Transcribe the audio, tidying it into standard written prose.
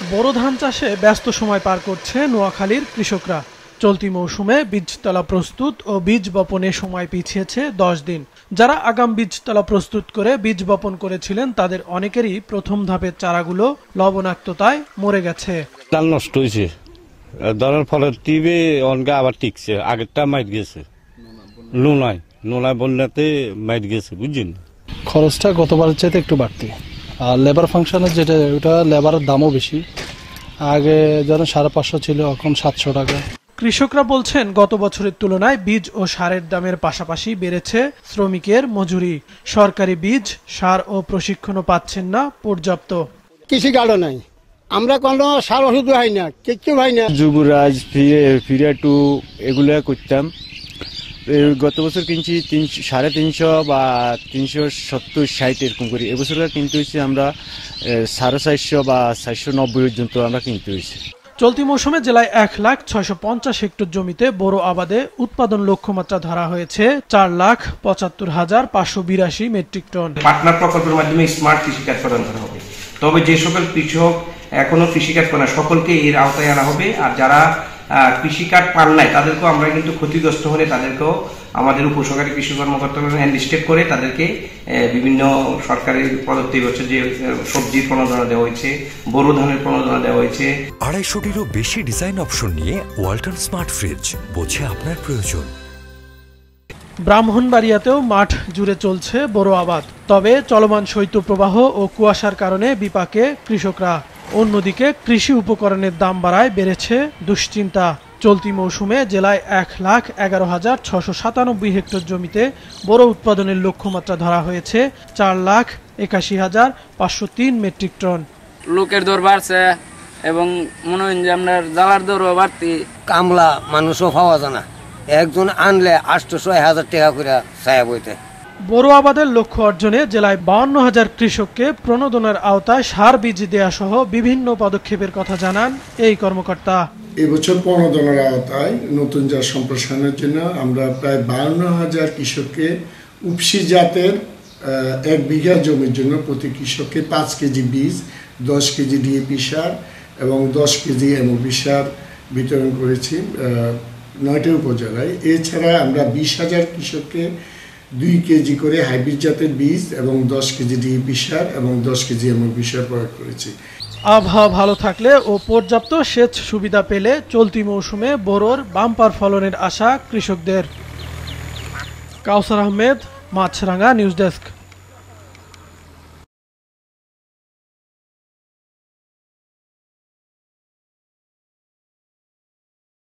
বোরো ধান চাষে ব্যস্ত সময় পার করছে নোয়াখালীর কৃষকরা। চলতি মৌসুমে বীজতলা প্রস্তুত ও বীজ বপনে সময় পিছিয়েছে 10 দিন। যারা আগাম বীজতলা প্রস্তুত করে বীজ বপন করেছিলেন তাদের অনেকেরই প্রথম ধাপের চারাগুলো লবণাক্ততায় মরে গেছে। ডাল নষ্ট হয়েছে, ধরার ফলে টিভি অনগা আবার টিকছে, আগেরটা মাইট গেছে, নোনায় বন্যাতে মাইট গেছে, বুঝছেন। খরচটা গতবারের চাইতে একটু বাড়তি, আর লেবার ফাংশনের যেটা ওটা লেবারের দামও বেশি। আগে যেন 550 ছিল, এখন 700 টাকা। কৃষকরা বলছেন গত বছরের তুলনায় বীজ ও সারের দামের পাশাপাশি বেড়েছে শ্রমিকের মজুরি। সরকারি বীজ, সার ও প্রশিক্ষণও পাচ্ছেন না পর্যাপ্ত। কৃষি গাড়ো নাই, আমরা কোনো সার ওষুধ হয় না, কিচ্ছু হয় না। যুবরাজ ফিরে টু এগুলো করতাম। গত বছর কিনছি 350 বা 370-60 এরকম করি। এবছর কিনতে হয়েছে আমরা 450 বা 490 পর্যন্ত আমরা কিনতে হয়েছে। চলতি মৌসুমে জেলায় 1,650,000 হেক্টর জমিতে বোরো আবাদে উৎপাদন লক্ষ্যমাত্রা ধরা হয়েছে 4,75,582 মেট্রিক টন। পার্টনার প্রকল্পের মাধ্যমে স্মার্ট কৃষিকাজ প্রদান করা হবে। তবে যে সকল কৃষক এখনো কৃষিকাজ করে না সকলকে এর আওতায় আনা হবে। আর যারা কৃষিকাজ পান নাই তাদেরকেও আমরা কিন্তু ক্ষতিগ্রস্ত হলে তাদেরকেও আমাদের উপসহকারী কৃষি কর্মকর্তারা এনলিস্টেড করে তাদেরকে বিভিন্ন সরকারি প্রদত্ত হচ্ছে যে সবজির প্রণোদনা দেওয়া হয়েছে, বোরো ধানের প্রণোদনা দেওয়া হয়েছে। 250-টিরও বেশি ডিজাইন অপশন নিয়ে ওয়ালটন স্মার্ট ফ্রিজ, বোঝে আপনার প্রয়োজন। ব্রাহ্মণবাড়িয়াতেও মাঠ জুড়ে চলছে বোরো আবাদ, তবে চলমান শৈত্যপ্রবাহ ও কুয়াশার কারণে বিপাকে কৃষকরা। অন্যদিকে কৃষি উপকরণের দাম বাড়ায় বেড়েছে দুশ্চিন্তা। চলতি মৌসুমে জেলায় 1,11,697 হেক্টর জমিতে বোরো উৎপাদনের লক্ষ্যমাত্রা ধরা হয়েছে 4,81,503 মেট্রিক টন। লোকের দর বাড়ছে এবং মনে হয় যে আপনার জ্বালার দরও বাড়তি। কামলা মানুষও পাওয়া যায় না, একজন আনলে 800-1,000 টাকা করে ছায়া বইতে। বোরো আবাদের লক্ষ্য অর্জনে জেলায় 52,000 কৃষককে প্রণোদনার আওতায় সার বীজ দেয়া সহ বিভিন্ন পদক্ষেপের কথা জানান এই কর্মকর্তা। এবছর প্রণোদনার আওতায় নতুন জাত সম্প্রসারণের জন্য আমরা প্রায় 52,000 কৃষককে উপসি জাতের 1 বিঘা জমির জন্য প্রতি কৃষককে 5 কেজি বীজ, 10 কেজি ডিএপি সার এবং 10 কেজি এমওপি সার বিতরণ করেছি 9টি উপজেলায়। এছাড়া আমরা 20,000 কৃষককে 2 কেজি করে হাইব্রিড জাতের বীজ এবং 10 কেজি ডিএপি সার এবং 10 কেজি এমওপি সার প্রয়োগ করেছি। আবহাওয়া ভালো থাকলে ও পর্যাপ্ত সেচ সুবিধা পেলে চলতি মৌসুমে বোরোর বাম্পার ফলনের আশা কৃষকদের। কাউসার আহমেদ, মাছরাঙ্গা নিউজ ডেস্ক।